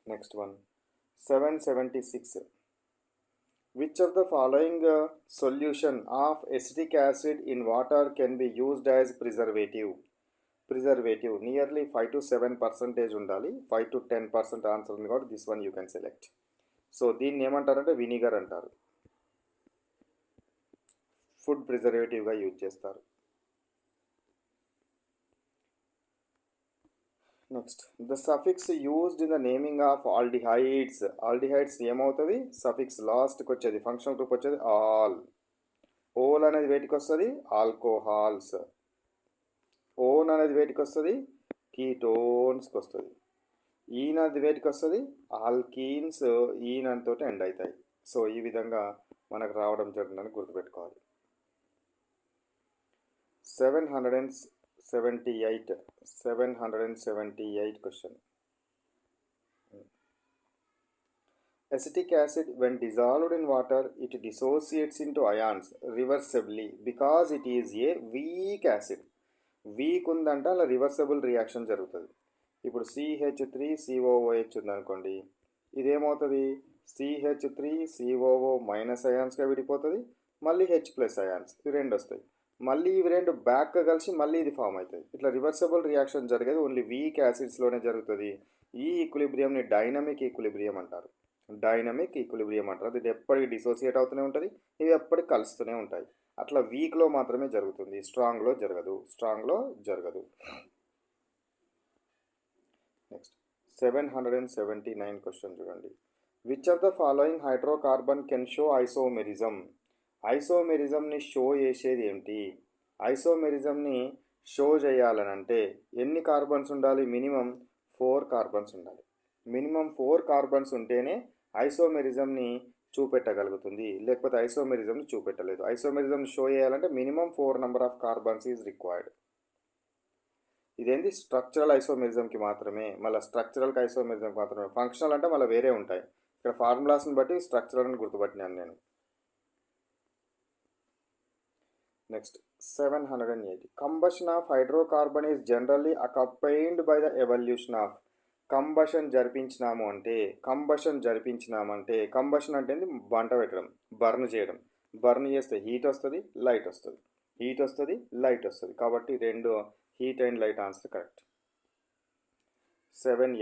Next one, 776. Which of the following solution of acetic acid in water can be used as preservative? Preservative nearly 5 to 7% ఉండాలి. 5 to 10% answer ఉంది కాబట్టి this one you can select. So దీన్ని ఏమంటారంటే vinegar అంటారు. Food ప్రిజర్వేటివ్గా use చేస్తారు. Next, the suffix used in the naming of aldehydes. Aldehydes ఏమవుతుంది? Suffix లాస్ట్కి వచ్చేది, ఫంక్షనల్ గ్రూప్ వచ్చేది ఆల్. ఓల్ అనేది వేటికి వస్తుంది? ఆల్కోహాల్స్. ఓన్ అనేది వేటికి వస్తుంది? కీటోన్స్కి వస్తుంది. ఈన్ అనేది వేటికి వస్తుంది? ఆల్కీన్స్. ఈన్ తోటి ఎండ్ అవుతాయి. సో ఈ విధంగా మనకు రావడం జరుగుతుందని గుర్తుపెట్టుకోవాలి. 778 question. Acetic acid, when dissolved in water, it dissociates into ions reversibly because it is a weak acid. Week ఉందంటే అలా రివర్సబుల్ రియాక్షన్ జరుగుతుంది. ఇప్పుడు CH3COOH ఉందనుకోండి, ఇదేమవుతుంది? CH3COO మైనస్ అయాన్స్గా విడిపోతుంది, మళ్ళీ H+ అయాన్స్, ఇవి రెండు వస్తాయి. మళ్ళీ ఇవి రెండు బ్యాక్గా కలిసి మళ్ళీ ఇది ఫామ్ అవుతుంది. ఇట్లా రివర్సబుల్ రియాక్షన్ జరిగేది ఓన్లీ వీక్ యాసిడ్స్లోనే జరుగుతుంది. ఈ ఈక్విలిబ్రియంని డైనమిక్ ఈక్విలిబ్రియం అంటారు. డైనమిక్ ఈక్విలిబ్రియం అంటారు. ఇది ఎప్పటికీ డిసోసియేట్ అవుతూనే ఉంటుంది, ఇవి ఎప్పటికి కలుస్తూనే ఉంటాయి. అట్లా వీక్లో మాత్రమే జరుగుతుంది, స్ట్రాంగ్లో జరగదు. నెక్స్ట్ 779 క్వశ్చన్ చూడండి. Which of the following hydrocarbon can show isomerism? ఐసోమెరిజంని షో చేసేది ఏంటి? ఐసోమెరిజంని షో చేయాలనంటే ఎన్ని కార్బన్స్ ఉండాలి? మినిమం 4 కార్బన్స్ ఉండాలి. మినిమం 4 కార్బన్స్ ఉంటేనే ఐసోమెరిజంని చూపెట్టగలుగుతుంది, లేకపోతే ఐసోమెరిజంని చూపెట్టలేదు. ఐసోమెరిజంని షో చేయాలంటే minimum 4 number of carbons is required. ఇదేంటి? స్ట్రక్చరల్ ఐసోమెరిజంకి మాత్రమే. మళ్ళీ స్ట్రక్చరల్కి ఐసోమెరిజంకి మాత్రమే. ఫంక్షనల్ అంటే మళ్ళీ వేరే ఉంటాయి. ఇక్కడ ఫార్ములాస్ని బట్టి స్ట్రక్చరల్ అని గుర్తుపట్టినాను నేను. Next 780. Combustion of hydrocarbon is generally accompanied by the evolution of. Combustion జరిపించినామంటే కంబషన్ అంటే మంట పెట్టడం, బర్న్ చేయడం. బర్న్ చేస్తే హీట్ వస్తుంది, లైట్ వస్తుంది. కాబట్టి రెండు heat and light answer correct. 7